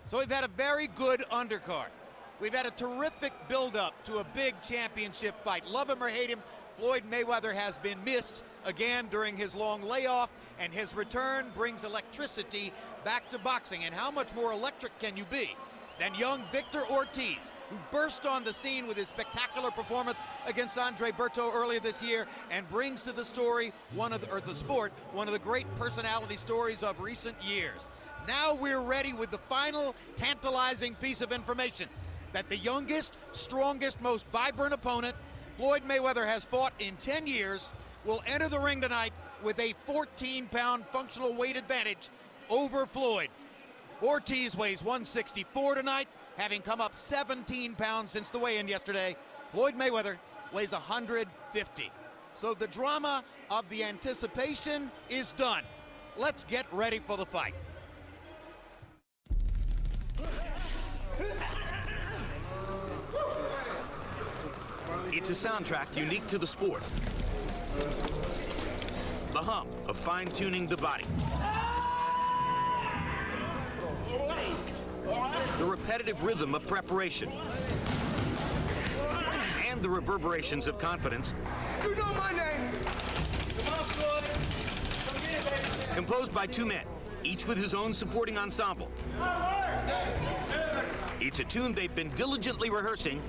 So we've had a very good undercard. We've had a terrific build-up to a big championship fight. Love him or hate him, Floyd Mayweather has been missed again during his long layoff, and his return brings electricity back to boxing. And how much more electric can you be than young Victor Ortiz, who burst on the scene with his spectacular performance against Andre Berto earlier this year and brings to the story one of the great personality stories of recent years. Now we're ready with the final tantalizing piece of information that the youngest, strongest, most vibrant opponent Floyd Mayweather has fought in 10 years will enter the ring tonight with a 14-pound functional weight advantage over Floyd. Ortiz weighs 164 tonight, having come up 17 pounds since the weigh-in yesterday. Floyd Mayweather weighs 150. So the drama of the anticipation is done. Let's get ready for the fight. It's a soundtrack unique to the sport. The hum of fine-tuning the body. The repetitive rhythm of preparation. And the reverberations of confidence. You know my name! Composed by two men, each with his own supporting ensemble. It's a tune they've been diligently rehearsing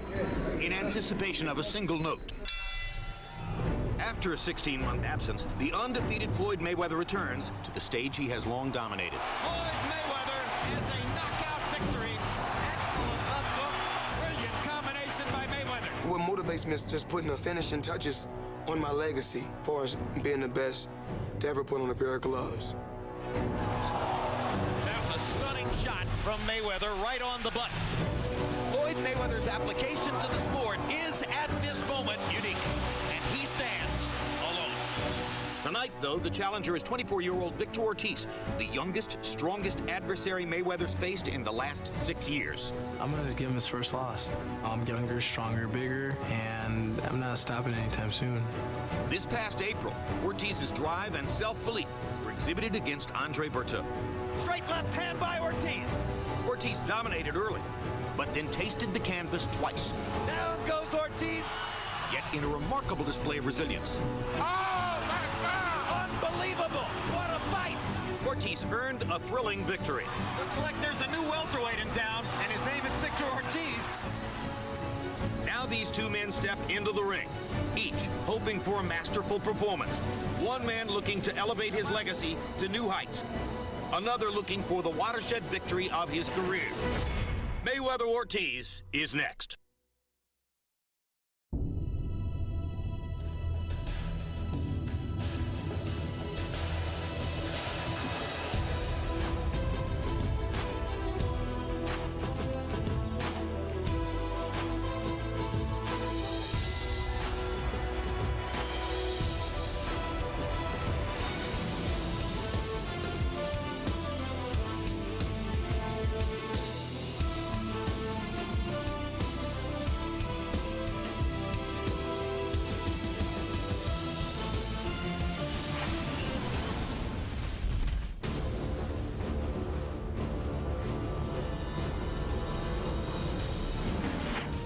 in anticipation of a single note. After a 16-month absence, the undefeated Floyd Mayweather returns to the stage he has long dominated. Floyd Mayweather has a knockout victory. Excellent left hook. Brilliant combination by Mayweather. What motivates me is just putting the finishing touches on my legacy as far as being the best to ever put on a pair of gloves. That was a stunning shot from Mayweather right on the button. Floyd Mayweather's application to the sport is at this moment unique, and he stands alone. Tonight, though, the challenger is 24-year-old Victor Ortiz, the youngest, strongest adversary Mayweather's faced in the last 6 years. I'm going to give him his first loss. I'm younger, stronger, bigger, and I'm not stopping anytime soon. This past April, Ortiz's drive and self-belief were exhibited against Andre Berto. Straight left hand by Ortiz. Ortiz dominated early, but then tasted the canvas twice. Down goes Ortiz. Yet in a remarkable display of resilience. Oh, my God! Unbelievable! What a fight! Ortiz earned a thrilling victory. Looks like there's a new welterweight in town, and his name is Victor Ortiz. Now these two men step into the ring, each hoping for a masterful performance. One man looking to elevate his legacy to new heights. Another looking for the watershed victory of his career. Mayweather Ortiz is next.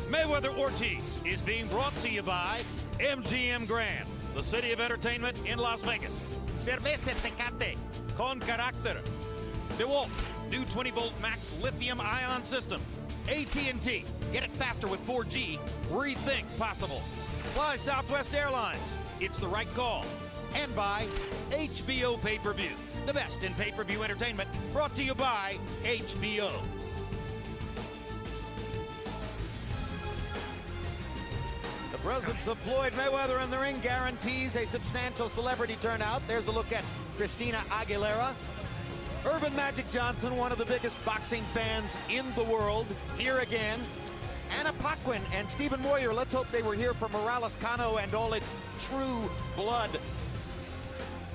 Mayweather Ortiz is being brought to you by MGM Grand, the city of entertainment in Las Vegas. Cerveza Tecate, con carácter. DeWalt, new 20-volt max lithium-ion system. AT&T, get it faster with 4G. Rethink possible. Fly Southwest Airlines, it's the right call. And by HBO Pay-Per-View, the best in pay-per-view entertainment, brought to you by HBO. The presence of Floyd Mayweather in the ring guarantees a substantial celebrity turnout. There's a look at Christina Aguilera. Urban Magic Johnson, one of the biggest boxing fans in the world, here again. Anna Paquin and Stephen Moyer, let's hope they were here for Morales Cano and all its true blood.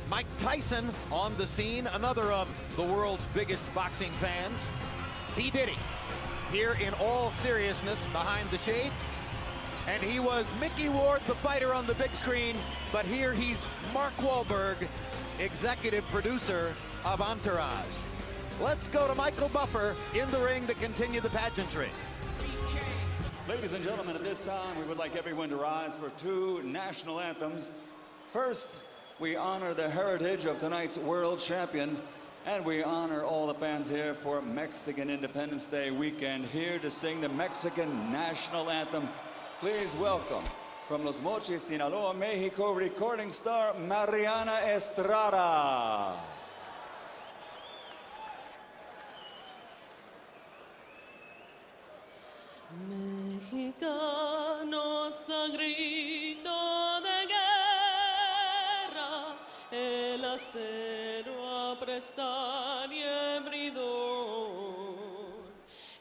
Mike Tyson on the scene, another of the world's biggest boxing fans. P. Diddy, here in all seriousness behind the shades. And he was Mickey Ward, the fighter on the big screen, but here he's Mark Wahlberg, executive producer of Entourage. Let's go to Michael Buffer in the ring to continue the pageantry. Ladies and gentlemen, at this time, we would like everyone to rise for two national anthems. First, we honor the heritage of tonight's world champion, and we honor all the fans here for Mexican Independence Day weekend, here to sing the Mexican national anthem. Please welcome, from Los Mochis, Sinaloa, Mexico, recording star Mariana Estrada. Mexicanos a grito de guerra, el acero aprestar y el bridón,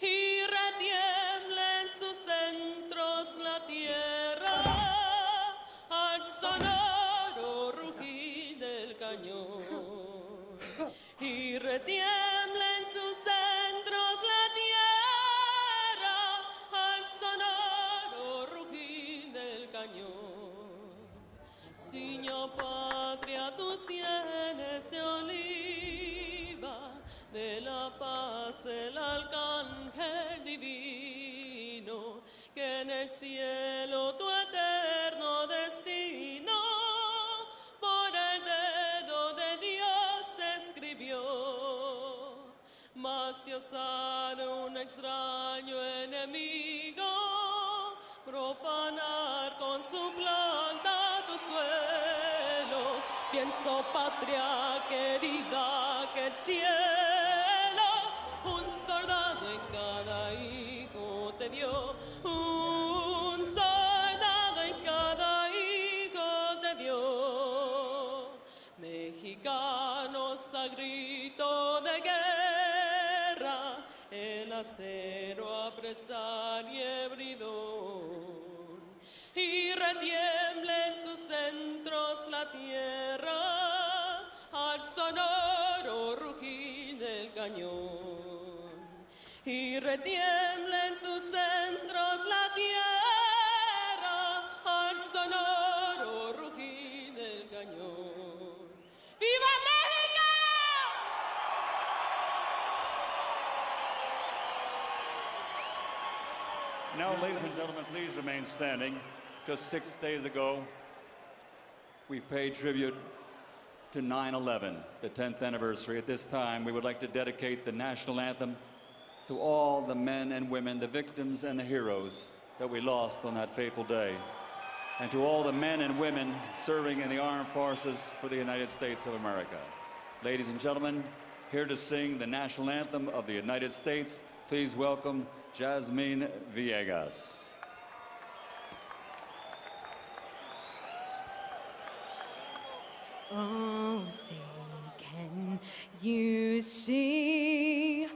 y retiembla en sus centros la tierra al sonoro rugir del cañón, y retiembla en sus centros la tierra al sonoro rugir del cañón. Ciño patria, tus sienes de oliva, de la paz el arcángel divino, que en el cielo tu eterno destino por el dedo de Dios escribió. Mas si osara un extraño enemigo profanar con su planta tu suelo, pienso, patria querida, que el cielo un soldado en cada hijo te dio, un soldado en cada hijo te dio. Mexicanos a grito de guerra, el acero a prestar y el bridón, y retiembla en sus centros la tierra al sonoro rugir del cañón, y retiembla en sus centros la tierra al sonoro rugir del cañón. ¡Viva México! Now, ladies and gentlemen, please remain standing. Just 6 days ago, we paid tribute to 9/11, the 10th anniversary. At this time, we would like to dedicate the national anthem to all the men and women, the victims and the heroes that we lost on that fateful day, and to all the men and women serving in the armed forces for the United States of America. Ladies and gentlemen, here to sing the national anthem of the United States, please welcome Jasmine Villegas. Oh, say, can you see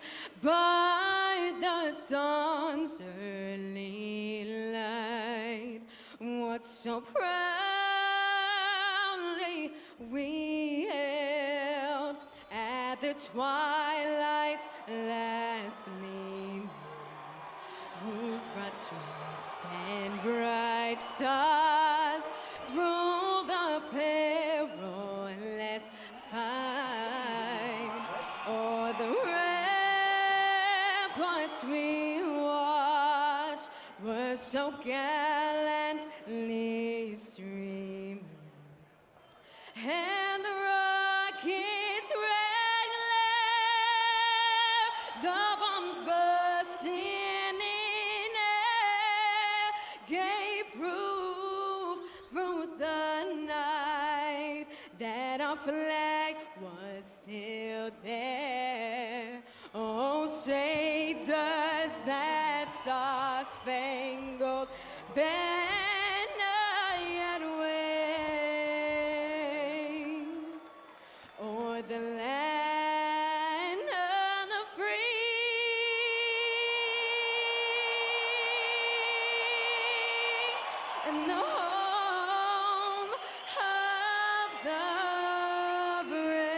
by the dawn's early light what so proudly we held at the twilight's last gleam, whose broad stripes and bright stars through the perilous fight, o'er the ramparts we watched were so gallantly streaming, and the rockets' red glare, the bombs bursting in air, gave proof through the night that our flag was still there. Oh, say does that star-spangled banner yet wave o'er the land of the free and the home of the brave.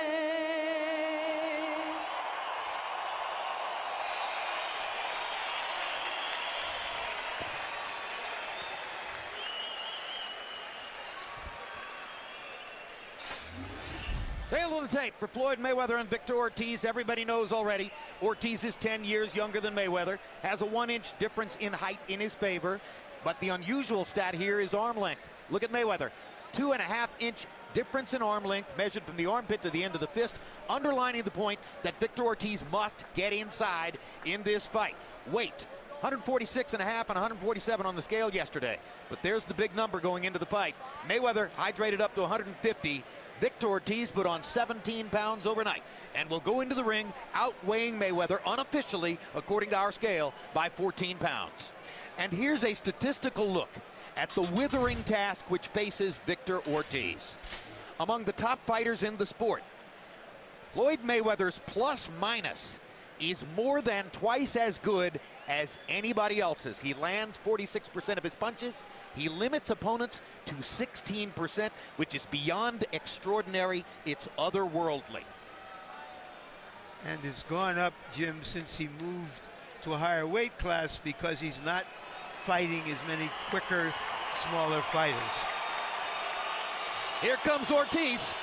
Say hello Middle of the tape for Floyd Mayweather and Victor Ortiz. Everybody knows already Ortiz is 10 years younger than Mayweather, has a 1-inch difference in height in his favor, but the unusual stat here is arm length. Look at Mayweather, 2.5-inch difference in arm length measured from the armpit to the end of the fist, underlining the point that Victor Ortiz must get inside in this fight. Weight, 146.5 and 147 on the scale yesterday, but there's the big number going into the fight. Mayweather hydrated up to 150. Victor Ortiz put on 17 pounds overnight and will go into the ring outweighing Mayweather unofficially, according to our scale, by 14 pounds. And here's a statistical look at the withering task which faces Victor Ortiz. Among the top fighters in the sport, Floyd Mayweather's plus-minus is more than twice as good as anybody else's. He lands 46% of his punches. He limits opponents to 16%, which is beyond extraordinary. It's otherworldly. And it's gone up, Jim, since he moved to a higher weight class because he's not fighting as many quicker, smaller fighters. Here comes Ortiz.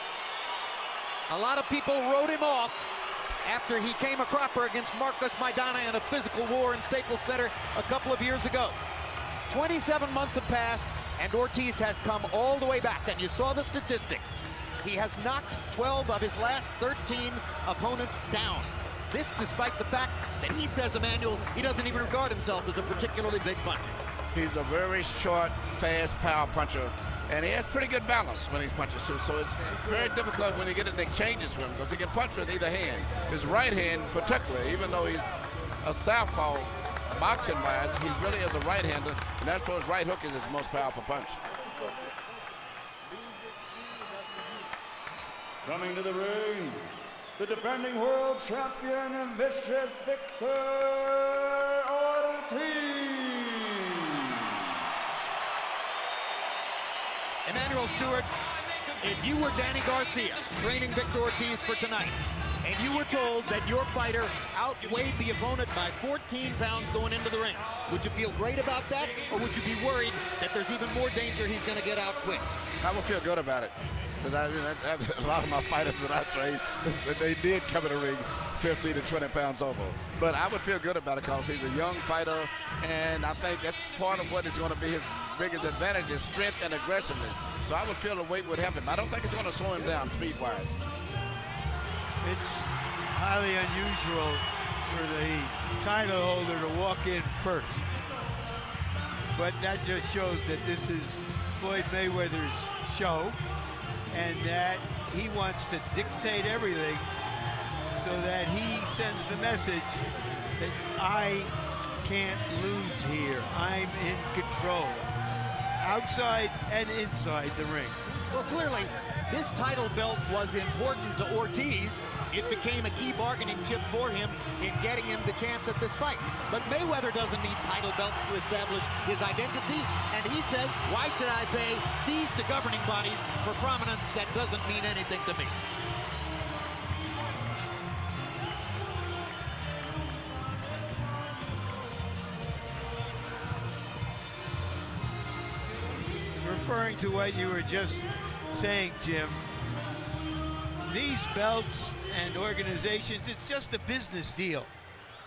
A lot of people wrote him off after he came a cropper against Marcos Maidana in a physical war in Staples Center a couple of years ago. 27 months have passed, and Ortiz has come all the way back, and you saw the statistic. He has knocked 12 of his last 13 opponents down. This despite the fact that he says, Emmanuel, he doesn't even regard himself as a particularly big puncher. He's a very short, fast power puncher, and he has pretty good balance when he punches too, so it's very difficult when you get it, it changes for him, because he can punch with either hand. His right hand particularly, even though he's a southpaw boxing-wise, he really is a right-hander, and that's where his right hook is his most powerful punch. Coming to the ring, the defending world champion and vicious Victor Ortiz. Emmanuel Stewart, if you were Danny Garcia training Victor Ortiz for tonight, and you were told that your fighter outweighed the opponent by 14 pounds going into the ring, would you feel great about that, or would you be worried that there's even more danger he's going to get outquicked? I would feel good about it, because a lot of my fighters that I trained, they did come in the ring 15 to 20 pounds over. But I would feel good about it because he's a young fighter, and I think that's part of what is going to be his biggest advantage is strength and aggressiveness. So I would feel the weight would help him. I don't think it's going to slow him down speed-wise. It's highly unusual for the title holder to walk in first. But that just shows that this is Floyd Mayweather's show and that he wants to dictate everything so that he sends the message that I can't lose here. I'm in control, outside and inside the ring. Well, clearly, this title belt was important to Ortiz. It became a key bargaining chip for him in getting him the chance at this fight. But Mayweather doesn't need title belts to establish his identity, and he says, why should I pay fees to governing bodies for prominence that doesn't mean anything to me? Referring to what you were just saying, Jim, these belts and organizations, it's just a business deal.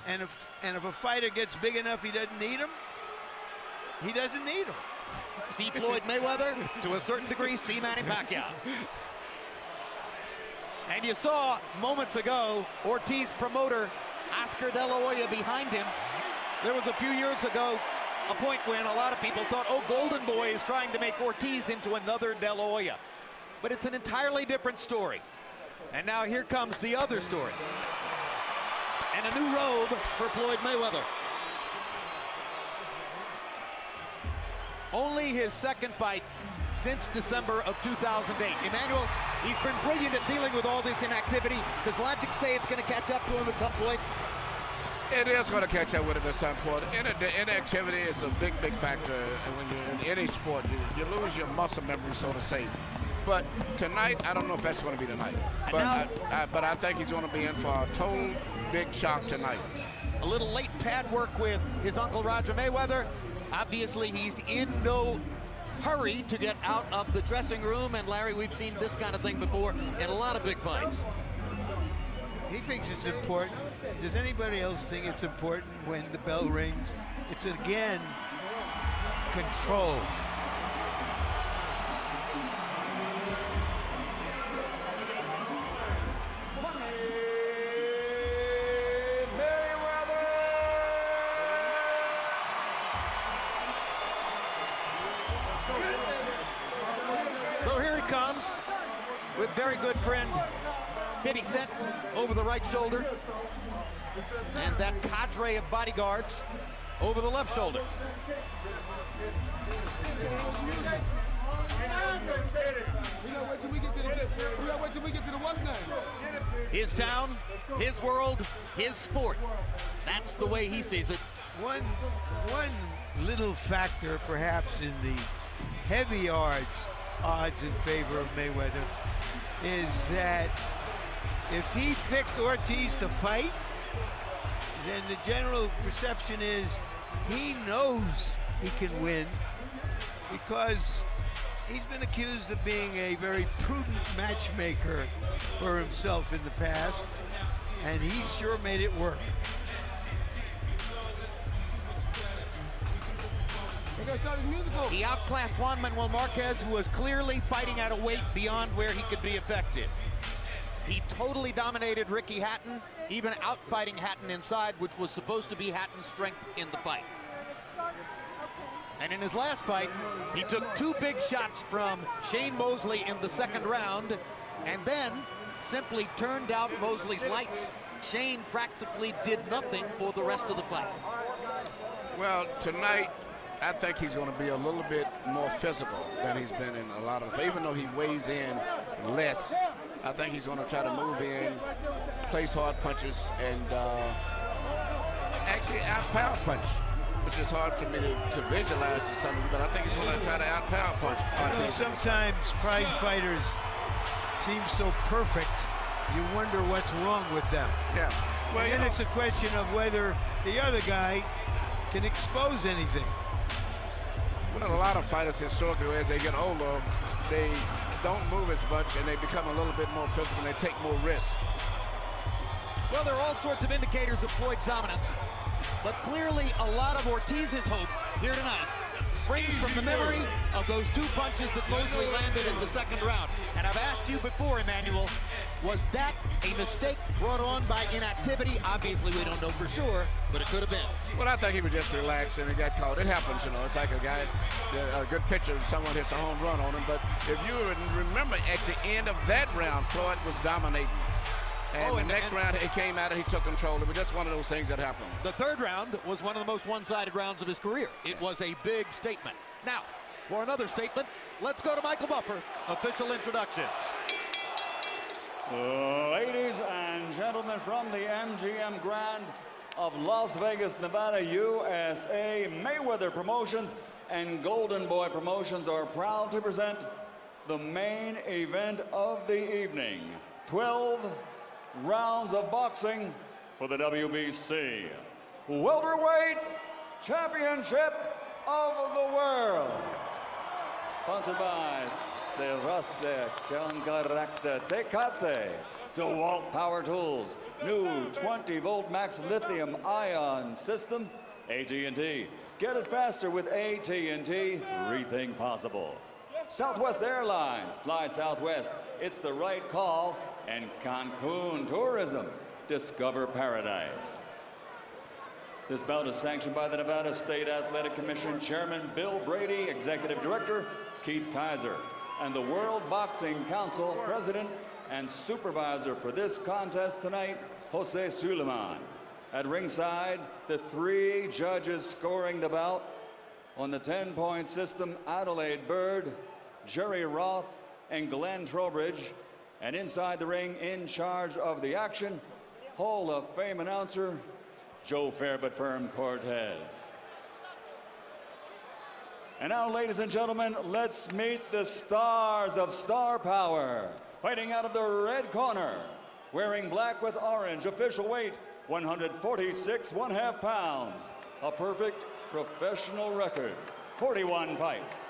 And if a fighter gets big enough he doesn't need them, he doesn't need them. See Floyd Mayweather, to a certain degree, see Manny Pacquiao. And you saw moments ago Ortiz promoter Oscar De La Hoya behind him. There was a few years ago a point when a lot of people thought, oh, Golden Boy is trying to make Ortiz into another De La Hoya. But it's an entirely different story. And now here comes the other story. And a new robe for Floyd Mayweather. Only his second fight since December of 2008. Emmanuel, he's been brilliant at dealing with all this inactivity. Does logic say it's going to catch up to him at some point? It is going to catch up with him at some point. Inactivity is a big, big factor when you're in any sport. You lose your muscle memory, so to say. But tonight, I don't know if that's going to be the night. But I think he's going to be in for a total big shock tonight. A little late pad work with his uncle Roger Mayweather. Obviously, he's in no hurry to get out of the dressing room. And Larry, we've seen this kind of thing before in a lot of big fights. He thinks it's important. Does anybody else think it's important when the bell rings? It's, again, control. So here he comes with very good friend 50 Cent over the right shoulder, and that cadre of bodyguards over the left shoulder. His town, his world, his sport. That's the way he sees it. One little factor, perhaps, in the heavy odds in favor of Mayweather is that if he picked Ortiz to fight, then the general perception is he knows he can win because he's been accused of being a very prudent matchmaker for himself in the past, and he sure made it work. He outclassed Juan Manuel Marquez, who was clearly fighting at a weight beyond where he could be effective. He totally dominated Ricky Hatton, even outfighting Hatton inside, which was supposed to be Hatton's strength in the fight. And in his last fight, he took 2 big shots from Shane Mosley in the second round, and then simply turned out Mosley's lights. Shane practically did nothing for the rest of the fight. Well, tonight, I think he's going to be a little bit more physical than he's been in a lot of, even though he weighs in less. I think he's going to try to move in, place hard punches, and actually out-power punch, which is hard for me to visualize or something, but I think he's going to try to out-power punch. You know, sometimes prize fighters seem so perfect, you wonder what's wrong with them. Yeah. Well, and then it's a question of whether the other guy can expose anything. Well, a lot of fighters historically, as they get older, they don't move as much and they become a little bit more physical and they take more risks. Well, there are all sorts of indicators of Floyd's dominance, but clearly a lot of Ortiz's hope here tonight springs from the memory of those 2 punches that Mosley landed in the second round. And I've asked you before, Emmanuel, was that a mistake brought on by inactivity? Obviously, we don't know for sure, but it could have been. Well, I think he was just relaxed and he got caught. It happens, you know. It's like a guy, a good pitcher, someone hits a home run on him. But if you remember, at the end of that round, Floyd was dominating. And the next round, he came out and he took control. It was just one of those things that happened. The third round was one of the most one-sided rounds of his career. It was a big statement. Now, for another statement, let's go to Michael Buffer. Official introductions. Ladies and gentlemen, from the MGM Grand of Las Vegas, Nevada, USA, Mayweather Promotions and Golden Boy Promotions are proud to present the main event of the evening. 12 rounds of boxing for the WBC Welterweight Championship of the World. Sponsored by Cerrase Cancaracta Tecate, DeWalt Power Tools, new 20-volt max lithium ion system, AT&T. Get it faster with AT&T, rethink possible. Southwest Airlines, fly Southwest, it's the right call. And Cancun Tourism, discover paradise. This bout is sanctioned by the Nevada State Athletic Commission Chairman Bill Brady, Executive Director Keith Kaiser, and the World Boxing Council President and Supervisor for this contest tonight, Jose Suleiman. At ringside, the 3 judges scoring the bout on the 10-point system, Adelaide Bird, Jerry Roth, and Glenn Trowbridge. And inside the ring, in charge of the action, Hall of Fame announcer, Joe Fair but Firm Cortez. And now, ladies and gentlemen, let's meet the stars of Star Power. Fighting out of the red corner, wearing black with orange, official weight, 146 1/2 pounds. A perfect professional record, 41 fights.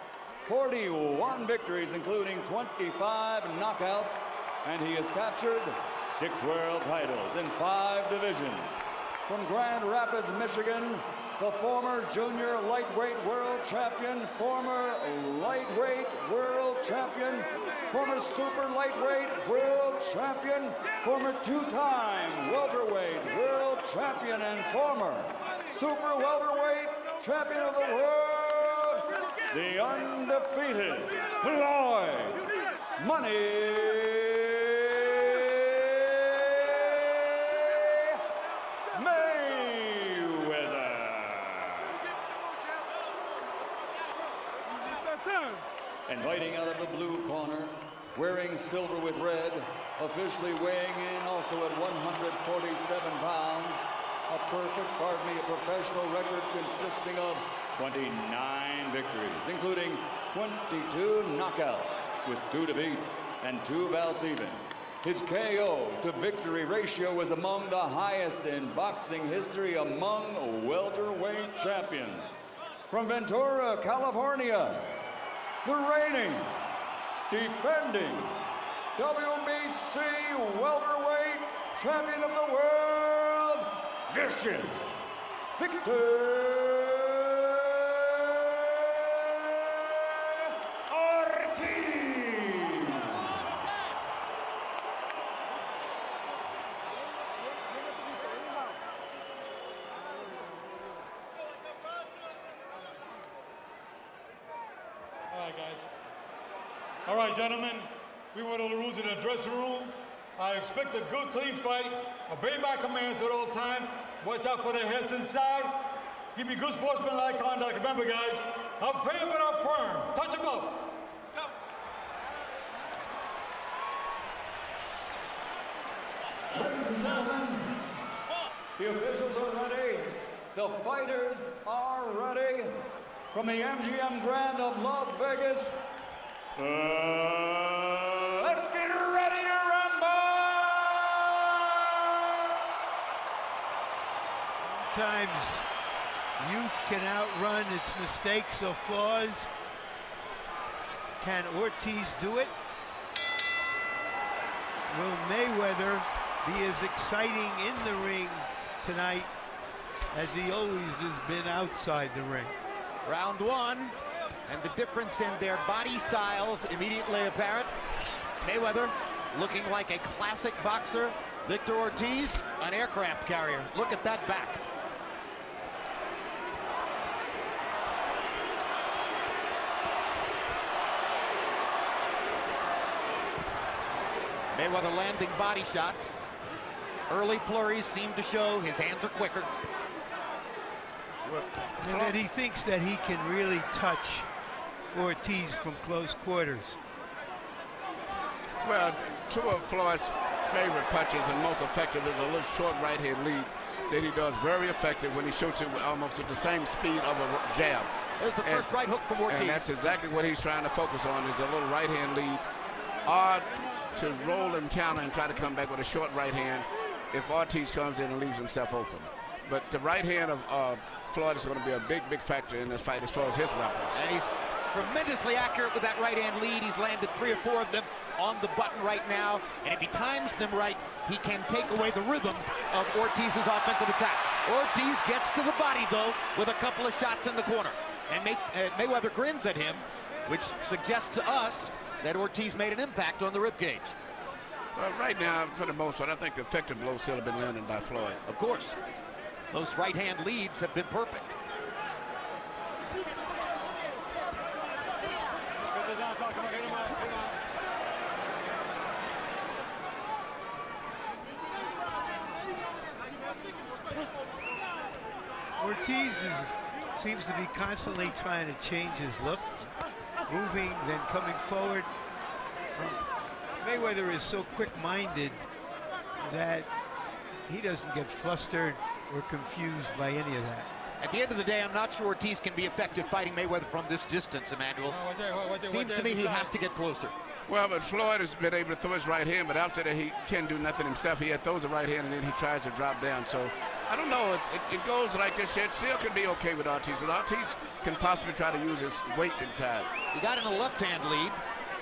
41 victories, including 25 knockouts, and he has captured 6 world titles in 5 divisions. From Grand Rapids, Michigan, the former junior lightweight world champion, former lightweight world champion, former super lightweight world champion, former 2-time welterweight world champion, and former super welterweight champion of the world, the undefeated Floyd Mayweather. And fighting out of the blue corner, wearing silver with red, officially weighing in also at 147 pounds, a professional record consisting of 29 victories, including 22 knockouts with 2 defeats and 2 bouts even. His KO to victory ratio is among the highest in boxing history among welterweight champions. From Ventura, California, the reigning, defending WBC welterweight champion of the world, Vicious Victor Ortiz. All right, guys. All right, gentlemen, we went over the rules in the dressing room. I expect a good, clean fight. Obey my commands at all time. Watch out for their heads inside. Give me good sportsmanlike conduct. Remember, guys, I'm fair but I'm firm. Touch them up. Ladies and gentlemen, the officials are ready. The fighters are ready. From the MGM Grand of Las Vegas, let's get ready to rumble! Sometimes youth can outrun its mistakes or flaws. Can Ortiz do it? Will Mayweather be as exciting in the ring tonight as he always has been outside the ring? Round 1, and the difference in their body styles immediately apparent. Mayweather looking like a classic boxer. Victor Ortiz, an aircraft carrier. Look at that back. Mayweather landing body shots. Early flurries seem to show his hands are quicker. And that he thinks that he can really touch Ortiz from close quarters. Well, 2 of Floyd's favorite punches and most effective is a little short right hand lead that he does very effective when he shoots it almost at the same speed of a jab. There's the first right hook from Ortiz. And that's exactly what he's trying to focus on, is a little right hand lead. Odd to roll and counter and try to come back with a short right hand if Ortiz comes in and leaves himself open. But the right hand of Floyd is going to be a big, big factor in this fight as far as his weapons. And he's tremendously accurate with that right hand lead. He's landed 3 or 4 of them on the button right now. And if he times them right, he can take away the rhythm of Ortiz's offensive attack. Ortiz gets to the body, though, with a couple of shots in the corner. And Mayweather grins at him, which suggests to us that Ortiz made an impact on the ribcage. Well, right now, for the most part, I think the effective blows still have been landed by Floyd. Of course. Those right-hand leads have been perfect. Ortiz seems to be constantly trying to change his look, moving, then coming forward. Mayweather is so quick-minded that he doesn't get flustered or confused by any of that. At the end of the day, I'm not sure Ortiz can be effective fighting Mayweather from this distance, Emmanuel. Seems to me he has to get closer. Well, but Floyd has been able to throw his right hand, but after that he can't do nothing himself. He throws the right hand and then he tries to drop down. So I don't know. It goes like this. It still can be okay with Ortiz, because Ortiz can possibly try to use his weight in time. He got in a left-hand lead.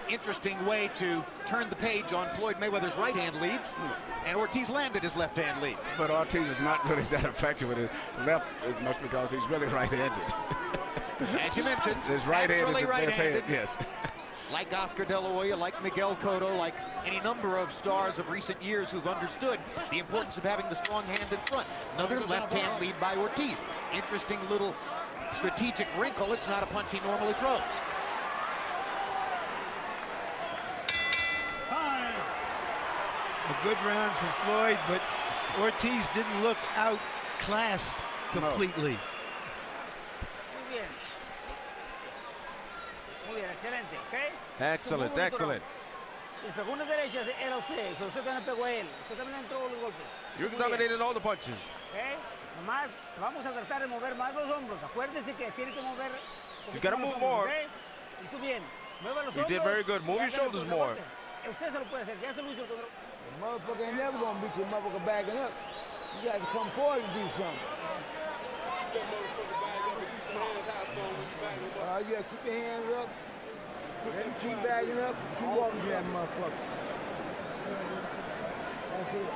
Interesting way to turn the page on Floyd Mayweather's right-hand leads, and Ortiz landed his left-hand lead. But Ortiz is not really that effective with his left as much because he's really right-handed. As you mentioned, his right hand is his best hand, yes. Like Oscar De La Hoya, like Miguel Cotto, like any number of stars of recent years who've understood the importance of having the strong hand in front. Another left-hand lead by Ortiz. Interesting little strategic wrinkle. It's not a punch he normally throws. A good round for Floyd, but Ortiz didn't look outclassed completely. Muy bien. Muy bien, excelente, ¿ok? Excellent, excellent. Les pegó unas derechas él a usted, pero usted también pegó a él. Usted también entró los golpes. You dominated all the punches. ¿Ok? Nomás vamos a tratar de mover más los hombros. Acuérdese que tiene que mover. You gotta move more. ¿Okay? Hizo bien. Mueva los You hombros. did very good. Move your shoulders more. Usted se lo puede hacer. Ya se lo hizo el control. The motherfucker ain't never gonna beat you, motherfucker backing up. You got to come forward and do something. You gotta keep your hands up. Keep backing up. Keep walking to that motherfucker. That's it.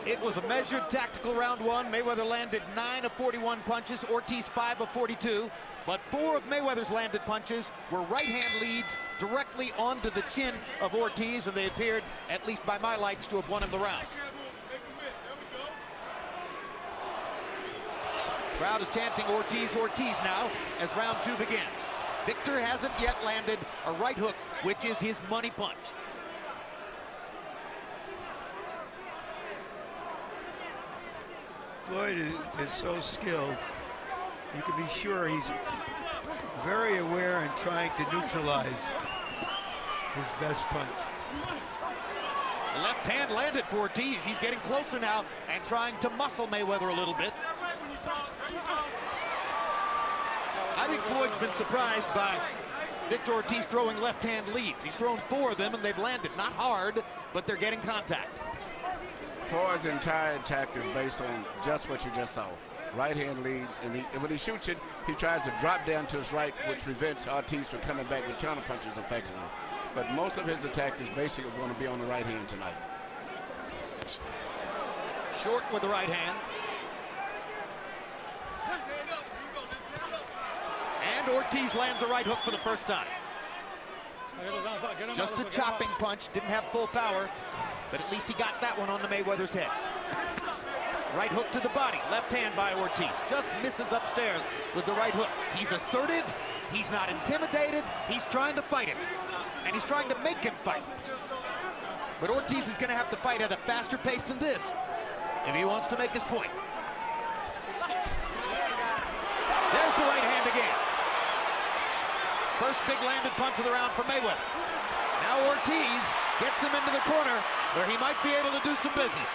It was a measured tactical round one. Mayweather landed 9 of 41 punches, Ortiz 5 of 42. But 4 of Mayweather's landed punches were right-hand leads directly onto the chin of Ortiz, and they appeared, at least by my lights, to have won him the round. Crowd is chanting Ortiz, Ortiz now as round 2 begins. Victor hasn't yet landed a right hook, which is his money punch. Floyd is so skilled. You can be sure he's very aware and trying to neutralize his best punch. The left hand landed for Ortiz. He's getting closer now and trying to muscle Mayweather a little bit. I think Floyd's been surprised by Victor Ortiz throwing left-hand leads. He's thrown 4 of them and they've landed. Not hard, but they're getting contact. Floyd's entire attack is based on just what you just saw. Right-hand leads, and when he shoots it, he tries to drop down to his right, which prevents Ortiz from coming back with counterpunches effectively. But most of his attack is basically going to be on the right hand tonight. Short with the right hand. And Ortiz lands a right hook for the first time. Just a chopping punch, didn't have full power, but at least he got that one on the Mayweather's head. Right hook to the body, left hand by Ortiz. Just misses upstairs with the right hook. He's assertive, he's not intimidated, he's trying to fight him. And he's trying to make him fight. But Ortiz is gonna have to fight at a faster pace than this if he wants to make his point. There's the right hand again. First big landed punch of the round for Mayweather. Now Ortiz gets him into the corner where he might be able to do some business.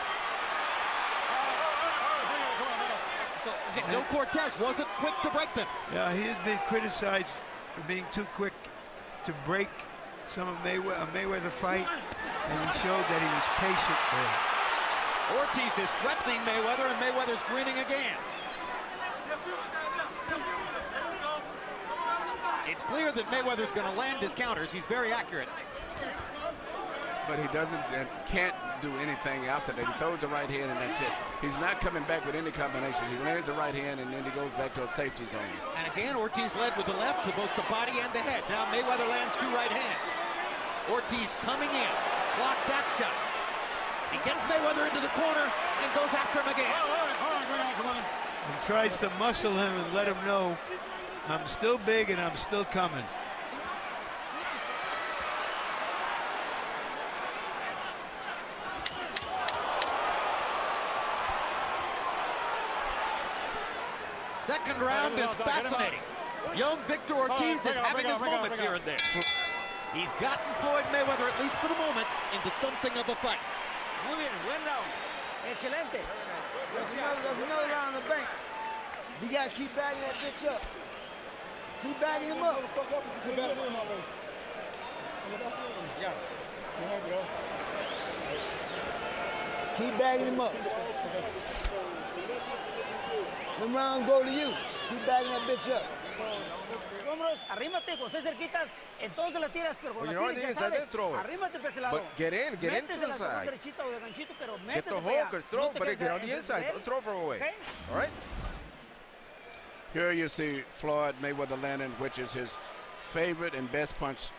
Joe Cortez wasn't quick to break them. Yeah, he has been criticized for being too quick to break some of Mayweather fight, and he showed that he was patient there. Ortiz is threatening Mayweather, and Mayweather's grinning again. It's clear that Mayweather's going to land his counters. He's very accurate. But he can't do anything after that. He throws the right hand and that's it. He's not coming back with any combinations. He lands the right hand and then he goes back to a safety zone. And again, Ortiz led with the left to both the body and the head. Now Mayweather lands 2 right hands. Ortiz coming in, blocked that shot. He gets Mayweather into the corner and goes after him again. And tries to muscle him and let him know, I'm still big and I'm still coming. Second round is fascinating. Young Victor Ortiz is having his moments here and there. He's gotten Floyd Mayweather, at least for the moment, into something of a fight. Muy bien, buen round. Excelente. There's another round in the bank. You gotta keep backing that bitch up. Keep backing him up. Keep bagging him up. Them rounds go to you. Keep bagging that bitch up. Hombros, arrímate, cuando estés cerquitas, entonces la tiras, pero Well, cuando you la know tires, what ya it is, sabes, throw it. arrímate para este lado. But get into the Métesela side. con derechita o de ganchito, pero Get métete the para hole, allá. good throw, No te but quedes get on the enfrente inside. de él. Don't throw from away. Okay? All right? Here you see Floyd Mayweather landing, which is his favorite and best punch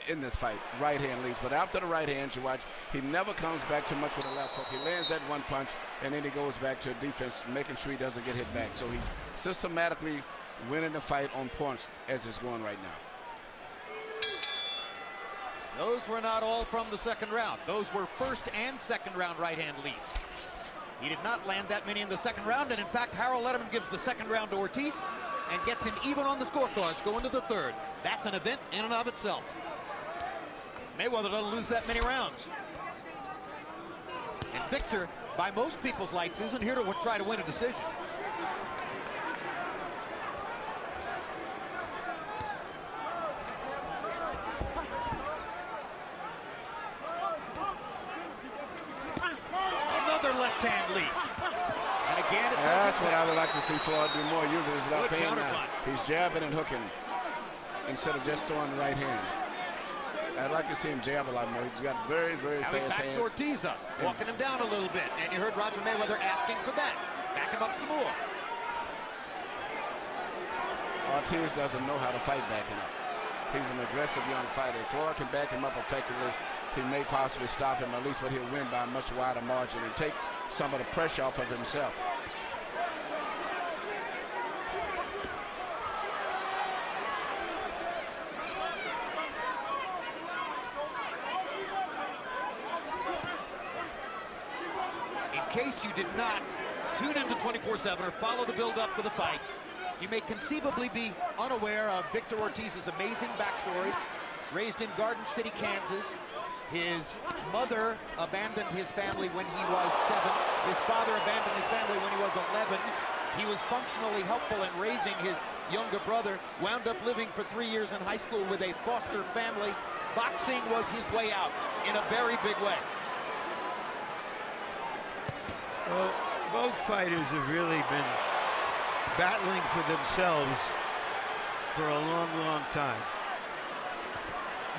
in this fight. Right hand leads. But after the right hand, you watch, he never comes back too much with a left hook. He lands that one punch, and then he goes back to defense, making sure he doesn't get hit back. So he's systematically winning the fight on points as it's going right now. Those were not all from the second round. Those were first and second round right-hand leads. He did not land that many in the second round, and in fact, Harold Letterman gives the second round to Ortiz and gets him even on the scorecards going to the third. That's an event in and of itself. Mayweather doesn't lose that many rounds. And Victor, by most people's lights, isn't here to try to win a decision. Another left-hand lead. And again, That's what I would like to see Floyd do more, using his left Good hand now. counterpunch. He's jabbing and hooking instead of just throwing the right hand. I'd like to see him jab a lot more. He's got very, very Now he fast backs hands. Ortiz up, walking him down a little bit. And you heard Roger Mayweather asking for that. Back him up some more. Ortiz doesn't know how to fight backing up. He's an aggressive young fighter. If Floyd can back him up effectively, he may possibly stop him, at least, but he'll win by a much wider margin and take some of the pressure off of himself. In case you did not tune into 24/7 or follow the build-up for the fight, you may conceivably be unaware of Victor Ortiz's amazing backstory. Raised in Garden City, Kansas. His mother abandoned his family when he was 7. His father abandoned his family when he was 11. He was functionally helpful in raising his younger brother. Wound up living for 3 years in high school with a foster family. Boxing was his way out in a very big way. Well, both fighters have really been battling for themselves for a long, long time.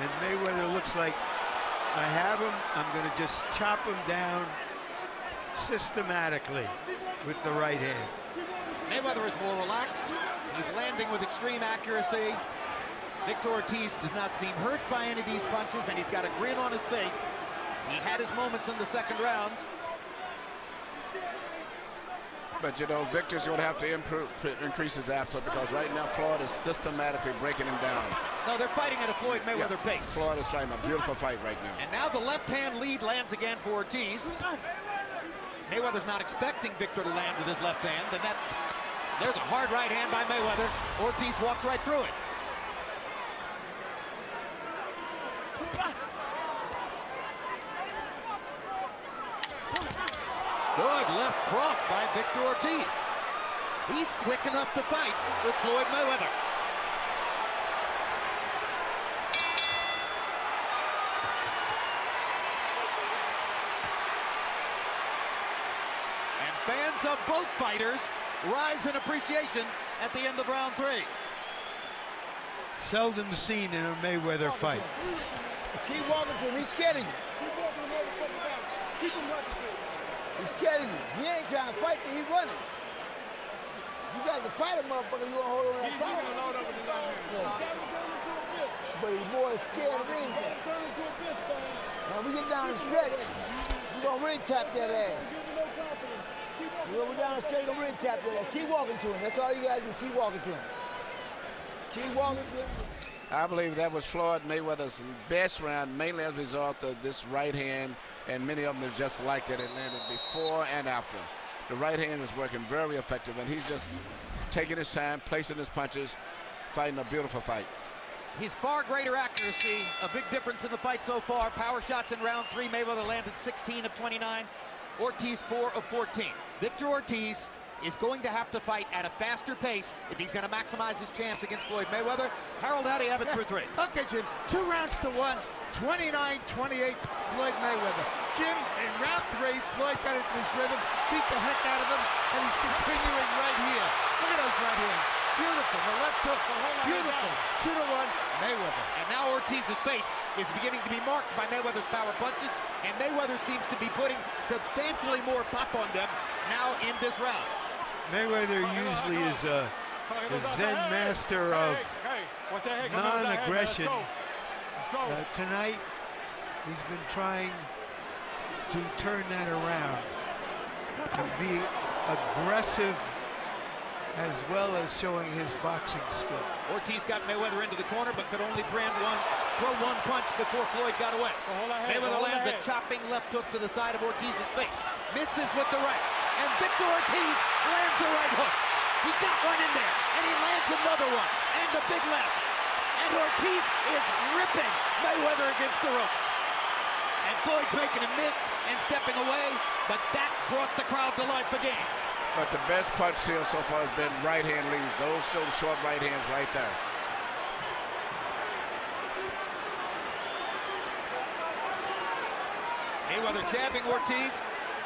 And Mayweather looks like, I have him, I'm going to just chop him down systematically with the right hand. Mayweather is more relaxed. He's landing with extreme accuracy. Victor Ortiz does not seem hurt by any of these punches, and he's got a grin on his face. He had his moments in the second round. But, you know, Victor's going to have to increase his output, because right now Floyd is systematically breaking him down. No, they're fighting at a Floyd Mayweather pace. Floyd is fighting a beautiful fight right now. And now the left-hand lead lands again for Ortiz. Mayweather's not expecting Victor to land with his left hand, and there's a hard right hand by Mayweather. Ortiz walked right through it. Good left cross by Victor Ortiz. He's quick enough to fight with Floyd Mayweather. And fans of both fighters rise in appreciation at the end of round 3. Seldom seen in a Mayweather fight. Keep walking to him. He's scared of you. He's scared of you. He ain't trying to fight, but he's running. You got to fight a motherfucker, you gonna hold on that time. But his boy is scared of anything. Now we get down the stretch, we gonna really tap that ass. When we're down the stretch, we're gonna really tap that ass. Keep walking to him. That's all you gotta do. Keep walking to him. Keep walking to him. I believe that was Floyd Mayweather's best round, mainly as a result of this right hand, and many of them are just like that. It landed before and after. The right hand is working very effective, and he's just taking his time, placing his punches, fighting a beautiful fight. His far greater accuracy, a big difference in the fight so far. Power shots in round 3, Mayweather landed 16 of 29. Ortiz 4 of 14. Victor Ortiz is going to have to fight at a faster pace if he's going to maximize his chance against Floyd Mayweather. Harold, how do you have it for 3? Okay, Jim. 2 rounds to 1. 29-28, Floyd Mayweather. Jim, in round 3, Floyd got into his rhythm, beat the heck out of him, and he's continuing right here. Look at those right hands. Beautiful. The left hooks. Beautiful. 2-1, Mayweather. And now Ortiz's face is beginning to be marked by Mayweather's power punches, and Mayweather seems to be putting substantially more pop on them now in this round. Mayweather usually is a Zen master of non-aggression. Tonight, he's been trying to turn that around, to be aggressive as well as showing his boxing skill. Ortiz got Mayweather into the corner, but could only throw one punch before Floyd got away. Mayweather lands a chopping left hook to the side of Ortiz's face. Misses with the right, and Victor Ortiz lands a right hook. He got one in there, and he lands another one, and a big left. And Ortiz is ripping Mayweather against the ropes. And Floyd's making a miss and stepping away, but that brought the crowd to life again. But the best punch here so far has been right hand leads. Those short right hands right there. Mayweather jabbing Ortiz.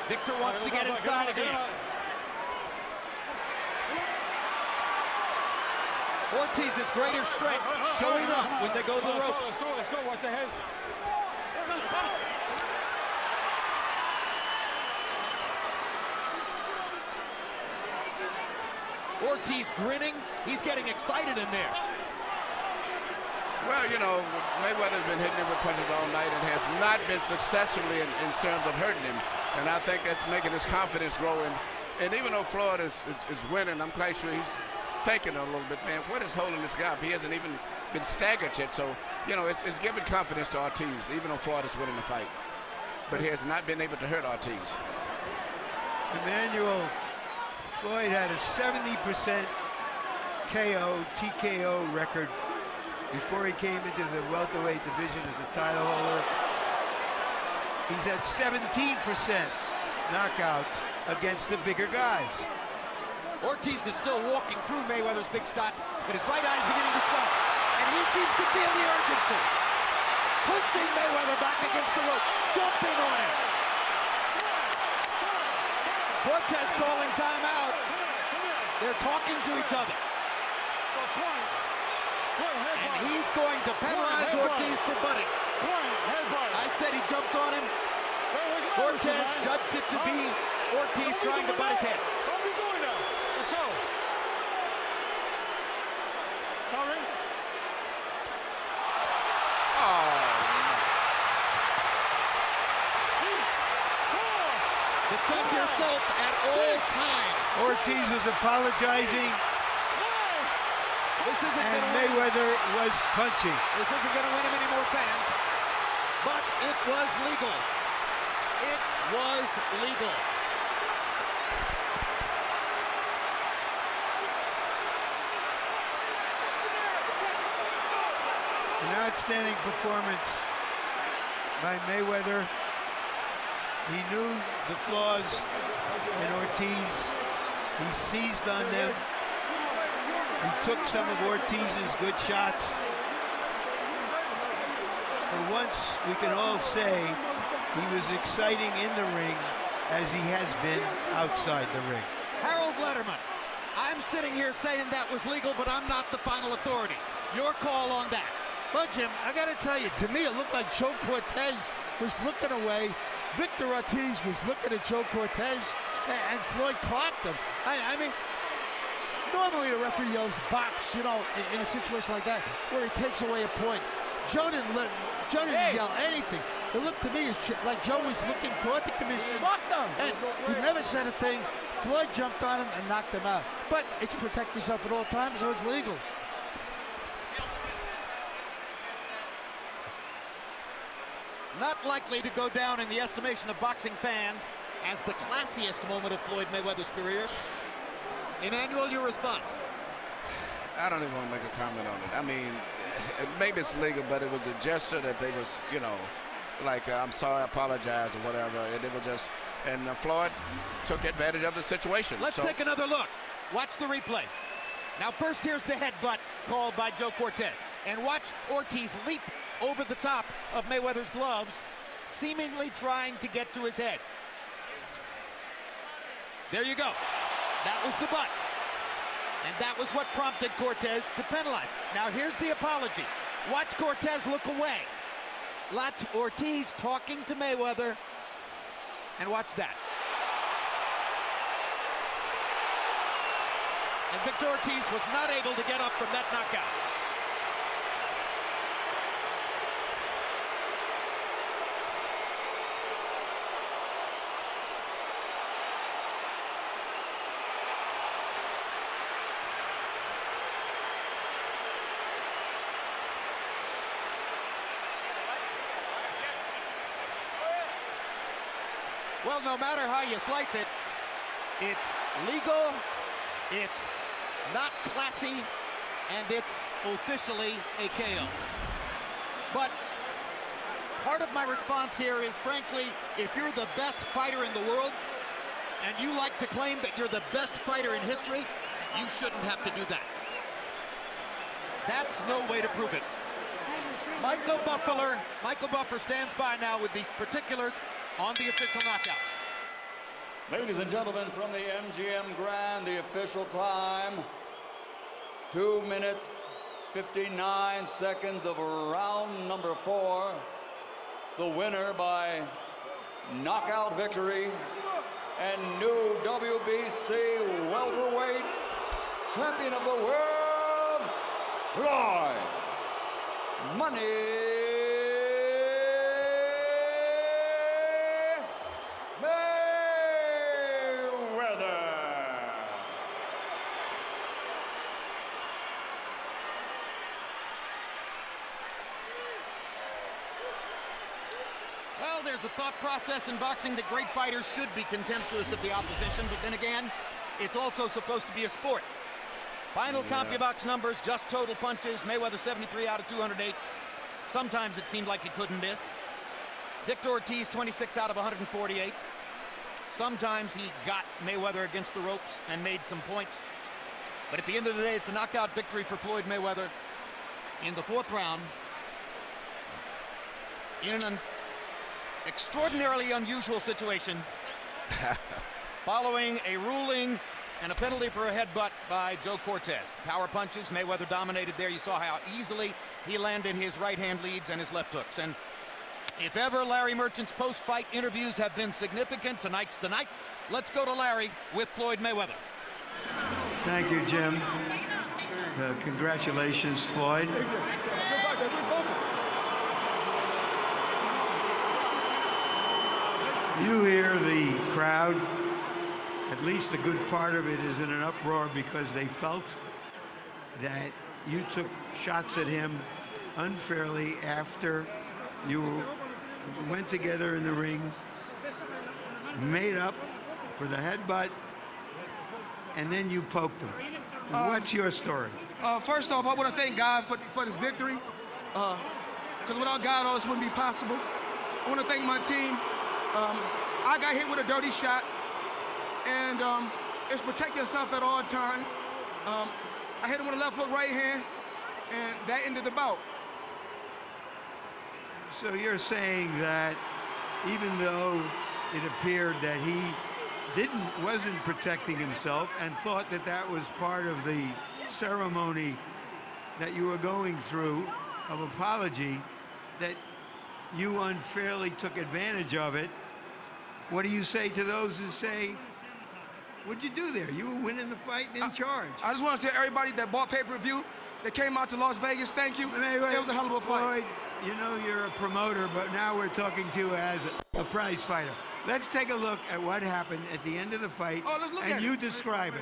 Victor wants to get inside again. Ortiz's greater strength showing up when they go to the ropes. Let's go. Watch the heads. Ortiz grinning. He's getting excited in there. Well, you know, Mayweather's been hitting him with punches all night and has not been successfully in terms of hurting him. And I think that's making his confidence grow. And even though Floyd is winning, I'm quite sure he's thinking a little bit, man, what is holding this guy up? He hasn't even been staggered yet. So, you know, it's giving confidence to Ortiz, even though Floyd is winning the fight. But he has not been able to hurt Ortiz. Emmanuel, Floyd had a 70% TKO record before he came into the welterweight division as a title holder. He's at 17% knockouts against the bigger guys. Ortiz is still walking through Mayweather's big shots, but his right eye is beginning to swell. And he seems to feel the urgency. Pushing Mayweather back against the rope, jumping on him. Cortez calling timeout. They're talking to each other. And he's going to penalize Ortiz for butting. I said he jumped on him. Cortez judged it to be Ortiz trying to butt his head. Let's go. Hurry. Defend yourself at all times. Ortiz was apologizing. And Mayweather was punching. This isn't going to win him any more fans, but it was legal. It was legal. An outstanding performance by Mayweather. He knew the flaws in Ortiz. He seized on them. He took some of Ortiz's good shots. For once, we can all say he was exciting in the ring as he has been outside the ring. Harold Letterman, I'm sitting here saying that was legal, but I'm not the final authority. Your call on that. Well, Jim, I got to tell you, to me, it looked like Joe Cortez was looking away. Victor Ortiz was looking at Joe Cortez, and Floyd clocked him. I mean, normally the referee yells box, you know, in a situation like that, where he takes away a point. Joe didn't yell anything. It looked to me like Joe was looking toward the commission, and he never said a thing. Floyd jumped on him and knocked him out. But it's protect yourself at all times, so it's legal. Not likely to go down in the estimation of boxing fans as the classiest moment of Floyd Mayweather's career. Emmanuel, your response? I don't even want to make a comment on it. I mean, maybe it's legal, but it was a gesture that they was, you know, like, I'm sorry, I apologize or whatever. And it was just, and Floyd took advantage of the situation. Let's take another look. Watch the replay. Now first here's the headbutt called by Joe Cortez. And watch Ortiz leap over the top of Mayweather's gloves, seemingly trying to get to his head. There you go. That was the butt. And that was what prompted Cortez to penalize. Now here's the apology. Watch Cortez look away. Watch Ortiz talking to Mayweather. And watch that. And Victor Ortiz was not able to get up from that knockout. Well, no matter how you slice it, it's legal, it's not classy, and it's officially a KO. But part of my response here is, frankly, if you're the best fighter in the world, and you like to claim that you're the best fighter in history, you shouldn't have to do that. That's no way to prove it. Michael Buffer stands by now with the particulars on the official knockout. Ladies and gentlemen, from the MGM Grand, the official time, 2 minutes, 59 seconds of round number 4. The winner by knockout victory and new WBC welterweight champion of the world, Floyd Money Well, there's a thought process in boxing that great fighters should be contemptuous of the opposition, but then again, it's also supposed to be a sport. Final CompuBox numbers, just total punches. Mayweather 73 out of 208. Sometimes it seemed like he couldn't miss. Victor Ortiz 26 out of 148. Sometimes he got Mayweather against the ropes and made some points. But at the end of the day, it's a knockout victory for Floyd Mayweather in the 4th round. In an extraordinarily unusual situation, following a ruling and a penalty for a headbutt by Joe Cortez. Power punches, Mayweather dominated there. You saw how easily he landed his right-hand leads and his left hooks. And if ever Larry Merchant's post-fight interviews have been significant, tonight's the night. Let's go to Larry with Floyd Mayweather. Thank you, Jim. Congratulations, Floyd. You hear the crowd, at least a good part of it is in an uproar because they felt that you took shots at him unfairly after you went together in the ring, made up for the headbutt, and then you poked him. What's your story? First off, I want to thank God for this victory, because without God, all this wouldn't be possible. I want to thank my team. I got hit with a dirty shot, and it's protect yourself at all times. I hit him with a left hook right hand, and that ended the bout. So you're saying that even though it appeared that he wasn't protecting himself and thought that that was part of the ceremony that you were going through of apology, that you unfairly took advantage of it. What do you say to those who say, what'd you do there? You were winning the fight and in charge. I just want to tell everybody that bought pay-per-view, that came out to Las Vegas, thank you. It was a hell of a fight. Floyd, you know you're a promoter, but now we're talking to you as a prize fighter. Let's take a look at what happened at the end of the fight, and you describe it.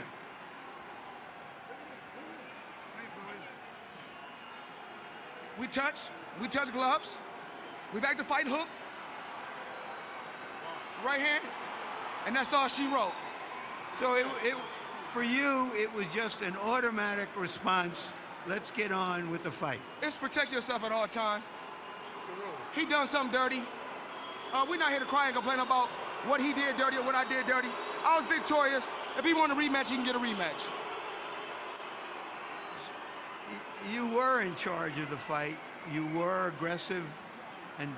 We touched gloves. We back to fight hook. Right hand, and that's all she wrote. So for you, it was just an automatic response. Let's get on with the fight. It's protect yourself at all times. He done something dirty. We're not here to cry and complain about what he did dirty or what I did dirty. I was victorious. If he won a rematch, he can get a rematch. You were in charge of the fight. You were aggressive and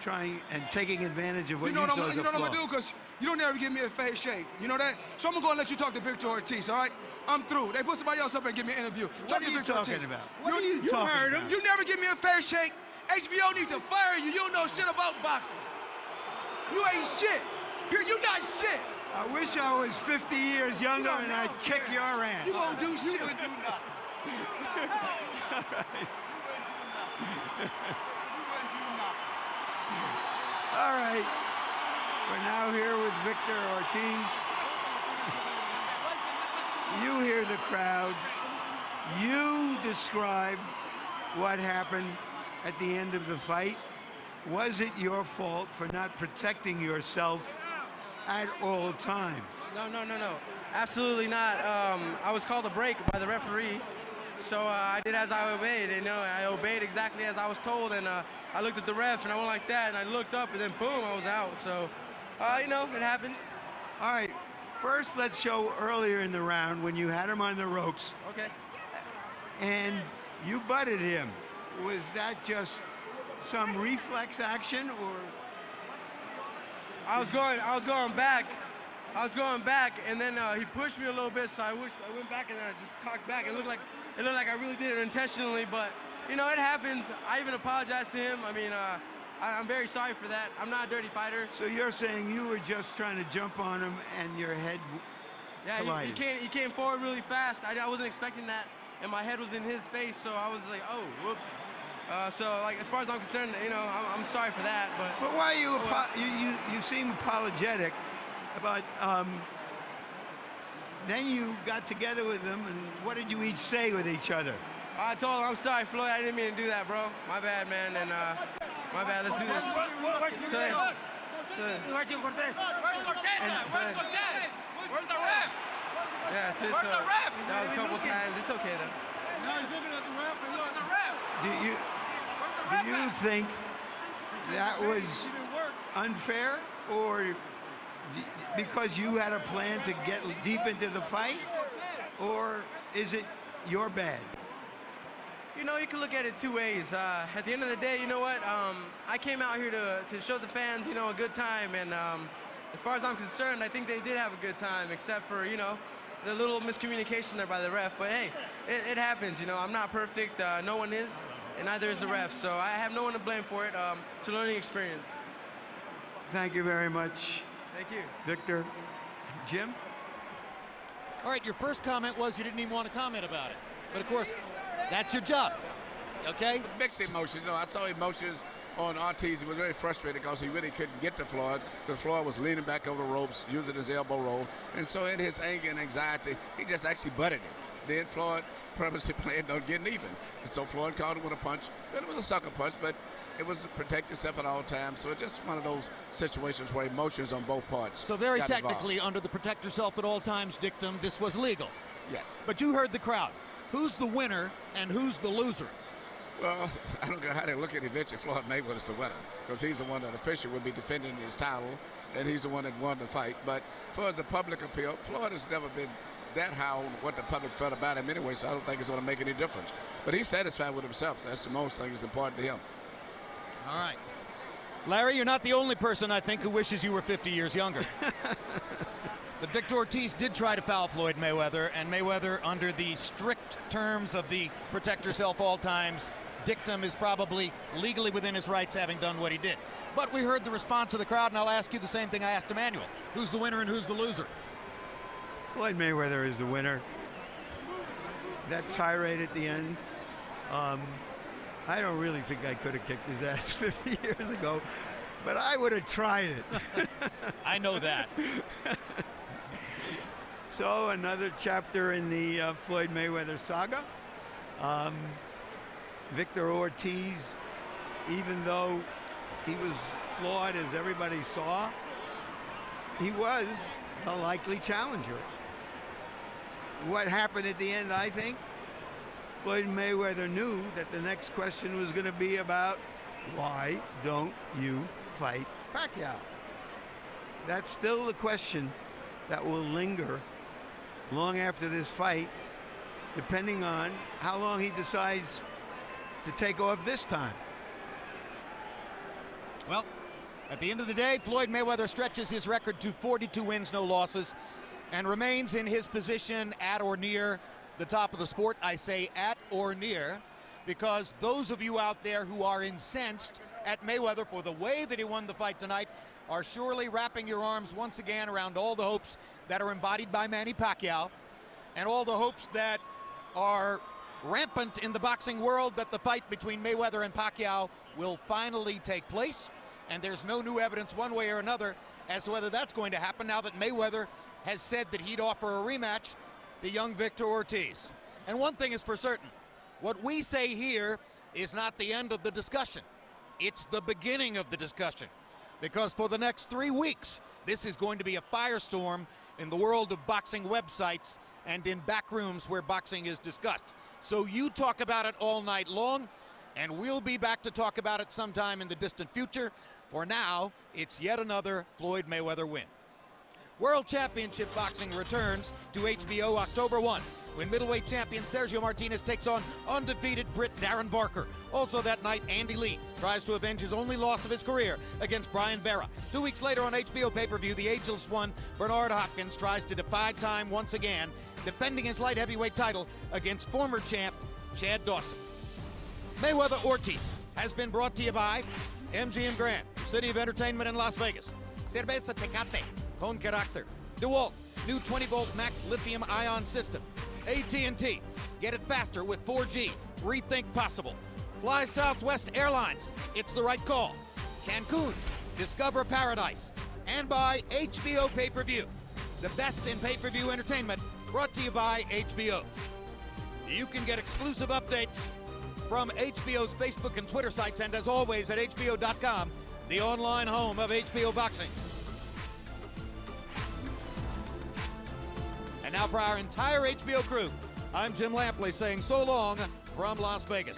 trying and taking advantage of what you saw as a flaw. You know what I'm gonna do? Because you don't ever give me a face shake. You know that? So I'm gonna go and let you talk to Victor Ortiz, all right? I'm through. They put somebody else up and give me an interview. What are you talking about? What are you You talking heard him. about? You never give me a fair shake. HBO needs to fire you. You don't know shit about boxing. You ain't shit. You're not shit. I wish I was 50 years younger and I'd kick your ass. You won't do shit. You wouldn't do nothing. All right. All right. We're now here with Victor Ortiz. You hear the crowd. You describe what happened at the end of the fight. Was it your fault for not protecting yourself at all times? No. Absolutely not. I was called a break by the referee. So I did as I obeyed, you know, I obeyed exactly as I was told, and I looked at the ref, and I went like that, and I looked up, and then boom, I was out. So, you know, it happens. All right, first let's show earlier in the round when you had him on the ropes. Okay. And you butted him. Was that just some reflex action, or? I was going back. And then he pushed me a little bit, so I went back, and then I just cocked back. It looked like I really did it intentionally, but you know, it happens. I even apologized to him. I mean, I'm very sorry for that. I'm not a dirty fighter. So you're saying you were just trying to jump on him, and your head collided? He came forward really fast. I wasn't expecting that, and my head was in his face, so I was like, oh, whoops. So, like, as far as I'm concerned, you know, I'm sorry for that. But why you seem apologetic about? Then you got together with them, and what did you each say with each other? I told him, I'm sorry, Floyd, I didn't mean to do that, bro. My bad, man, and my bad, let's do this. Where's Cortez? Where's the ref? Yeah, so that was a couple times. It's okay, though. Now he's looking at the ref, and where's the ref? Do you think that was unfair, or because you had a plan to get deep into the fight, or is it your bad? You know, you can look at it two ways. At the end of the day, you know what? I came out here to show the fans, you know, a good time, and as far as I'm concerned, I think they did have a good time, except for, you know, the little miscommunication there by the ref. But hey, it happens, you know. I'm not perfect. No one is, and neither is the ref. So I have no one to blame for it. It's a learning experience. Thank you very much. Thank you. Victor. Jim? All right, your first comment was you didn't even want to comment about it. But of course, that's your job, okay? It's mixed emotions. You know, I saw emotions on Ortiz. He was very frustrated because he really couldn't get to Floyd, because Floyd was leaning back over the ropes, using his elbow roll. And so in his anger and anxiety, he just actually butted him. Then Floyd purposely planned on getting even. And so Floyd caught him with a punch. But it was a sucker punch, but it was to protect yourself at all times. So it's just one of those situations where emotions on both parts. So very got technically, involved. under the protect yourself at all times dictum, this was legal. Yes. But you heard the crowd. Who's the winner and who's the loser? Well, I don't know how they look at it. Eventually, Floyd Mayweather's the winner, because he's the one that officially will be defending his title, and he's the one that won the fight. But as far as the public appeal, Floyd has never been that high on what the public felt about him anyway, so I don't think it's going to make any difference. But he's satisfied with himself. That's the most thing that's important to him. All right. Larry, you're not the only person, I think, who wishes you were 50 years younger. But Victor Ortiz did try to foul Floyd Mayweather, and Mayweather, under the strict terms of the protect yourself all times dictum, is probably legally within his rights, having done what he did. But we heard the response of the crowd, and I'll ask you the same thing I asked Emmanuel. Who's the winner and who's the loser? Floyd Mayweather is the winner. That tirade at the end, I don't really think I could have kicked his ass 50 years ago, but I would have tried it. I know that. So another chapter in the Floyd Mayweather saga. Victor Ortiz, even though he was flawed as everybody saw, he was a likely challenger. What happened at the end, I think, Floyd Mayweather knew that the next question was going to be about, why don't you fight Pacquiao? That's still the question that will linger long after this fight, depending on how long he decides to take off this time. Well, at the end of the day, Floyd Mayweather stretches his record to 42 wins, no losses, and remains in his position at or near the top of the sport. I say at or near because those of you out there who are incensed at Mayweather for the way that he won the fight tonight are surely wrapping your arms once again around all the hopes that are embodied by Manny Pacquiao and all the hopes that are rampant in the boxing world that the fight between Mayweather and Pacquiao will finally take place. And there's no new evidence one way or another as to whether that's going to happen now that Mayweather has said that he'd offer a rematch to young Victor Ortiz. And one thing is for certain, what we say here is not the end of the discussion. It's the beginning of the discussion. Because for the next 3 weeks, this is going to be a firestorm in the world of boxing websites and in back rooms where boxing is discussed. So you talk about it all night long, and we'll be back to talk about it sometime in the distant future. For now, it's yet another Floyd Mayweather win. World Championship Boxing returns to HBO October 1, when middleweight champion Sergio Martinez takes on undefeated Brit Darren Barker. Also that night, Andy Lee tries to avenge his only loss of his career against Brian Vera. 2 weeks later on HBO pay-per-view, the ageless one, Bernard Hopkins, tries to defy time once again, defending his light heavyweight title against former champ Chad Dawson. Mayweather Ortiz has been brought to you by MGM Grand, City of Entertainment in Las Vegas. Cerveza Tecate, con carácter. DeWalt, new 20-volt max lithium-ion system. AT&T, get it faster with 4G. Rethink possible. Fly Southwest Airlines, it's the right call. Cancun, discover paradise. And by HBO Pay-Per-View, the best in pay-per-view entertainment, brought to you by HBO. You can get exclusive updates from HBO's Facebook and Twitter sites, and as always at HBO.com, the online home of HBO Boxing. And now for our entire HBO crew, I'm Jim Lampley saying so long from Las Vegas.